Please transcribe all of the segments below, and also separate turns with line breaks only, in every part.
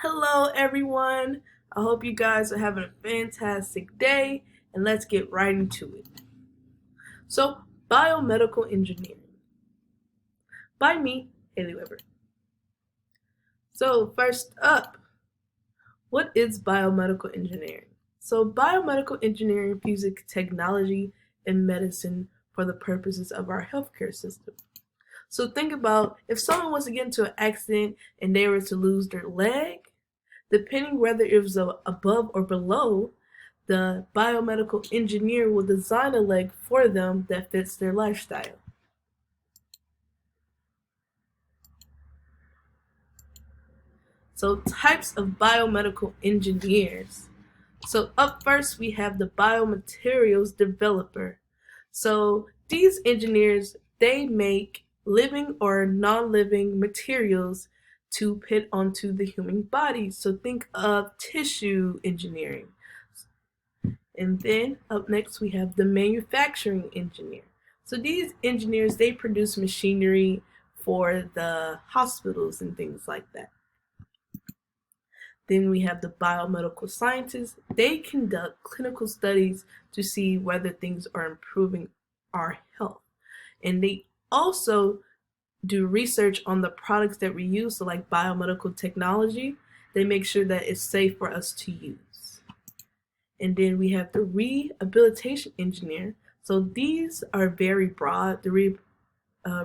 Hello, everyone. I hope you guys are having a fantastic day, and let's get right into it. So, biomedical engineering by me, Haley Weber. So, first up, what is biomedical engineering? So, biomedical engineering uses technology and medicine for the purposes of our healthcare system. So, think about if someone was to get into an accident and they were to lose their leg, depending whether it was above or below, the biomedical engineer will design a leg for them that fits their lifestyle. So, types of biomedical engineers. So, up first, we have the biomaterials developer. So, these engineers, they make living or non-living materials to put onto the human body. So, think of tissue engineering. And then up next we have the manufacturing engineer. So these engineers, they produce machinery for the hospitals and things like that. Then we have the biomedical scientists. They conduct clinical studies to see whether things are improving our health. And they also do research on the products that we use, so like biomedical technology. They make sure that it's safe for us to use. And then we have the rehabilitation engineer. So these are very broad, the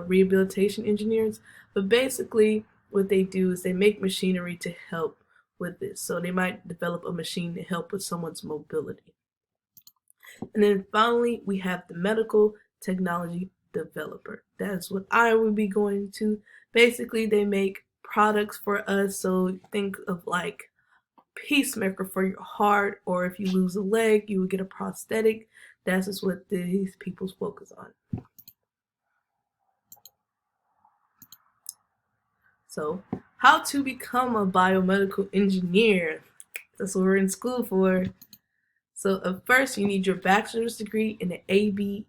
rehabilitation engineers. But basically what they do is they make machinery to help with this. So they might develop a machine to help with someone's mobility. And then finally, we have the medical technology developer. That's what I would be going to. Basically, they make products for us. So think of like pacemaker for your heart, or if you lose a leg, you would get a prosthetic. That's just what these people focus on. So, how to become a biomedical engineer? That's what we're in school for. So, at first, you need your bachelor's degree in an ABET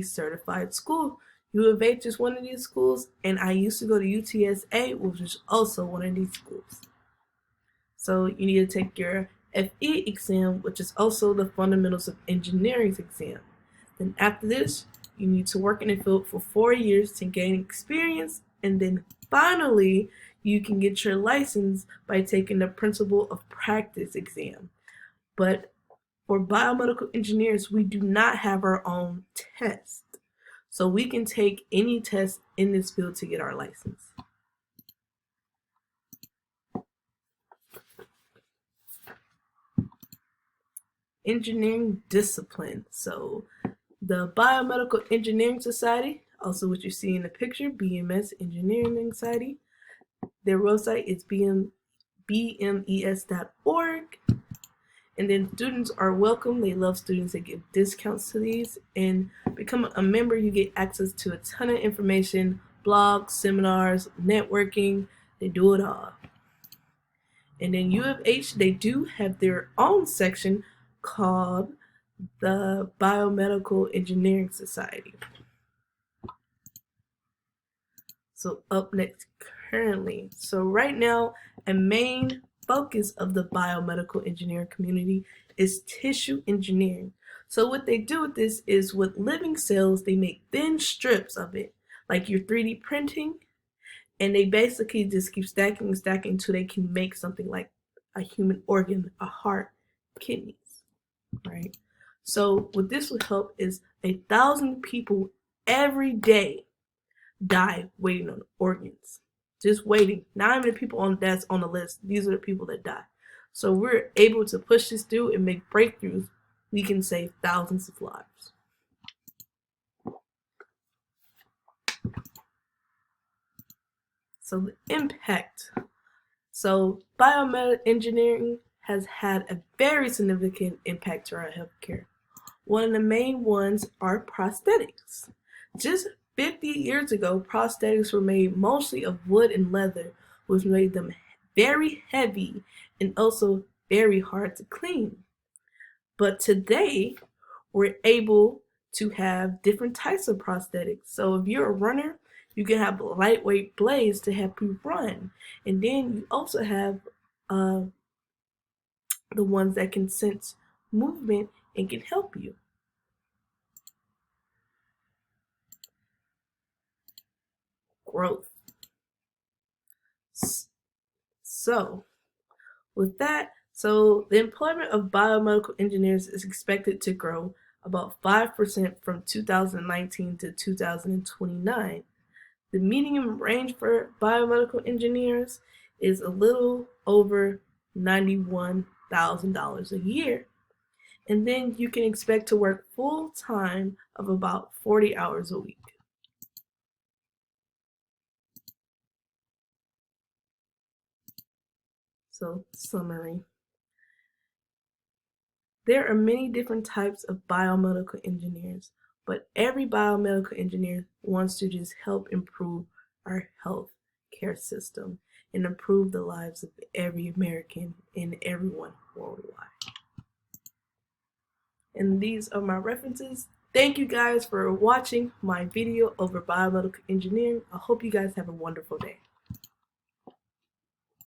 certified school. U of H is one of these schools, and I used to go to UTSA, which is also one of these schools. So you need to take your FE exam, which is also the Fundamentals of Engineering exam. Then after this, you need to work in the field for 4 years to gain experience, and then finally, you can get your license by taking the Principle of Practice exam. But for biomedical engineers, we do not have our own test. So we can take any test in this field to get our license. Engineering discipline. So the Biomedical Engineering Society, also what you see in the picture, BMS Engineering Society, their website is bmes.org. And then students are welcome. They love students. They give discounts to these. And become a member, you get access to a ton of information, blogs, seminars, networking. They do it all. And then U of H, they do have their own section called the Biomedical Engineering Society. So up next currently. So right now, a main focus of the biomedical engineering community is tissue engineering. So what they do with this is with living cells, they make thin strips of it, like your 3D printing, and they basically just keep stacking and stacking until they can make something like a human organ, a heart, kidneys. Right? So what this would help is 1,000 people every day die waiting on organs. Just waiting. Not even the people that's on the list. These are the people that die. So we're able to push this through and make breakthroughs. We can save thousands of lives. So the impact. So biomedical engineering has had a very significant impact to our healthcare. One of the main ones are prosthetics. Just 50 years ago, prosthetics were made mostly of wood and leather, which made them very heavy and also very hard to clean. But today, we're able to have different types of prosthetics. So if you're a runner, you can have lightweight blades to help you run. And then you also have uh, the ones that can sense movement and can help you. Growth. So, with that, the employment of biomedical engineers is expected to grow about 5% from 2019 to 2029. The median range for biomedical engineers is a little over $91,000 a year. And then you can expect to work full time of about 40 hours a week. So, summary. There are many different types of biomedical engineers, but every biomedical engineer wants to just help improve our health care system and improve the lives of every American and everyone worldwide. And these are my references. Thank you guys for watching my video over biomedical engineering. I hope you guys have a wonderful day.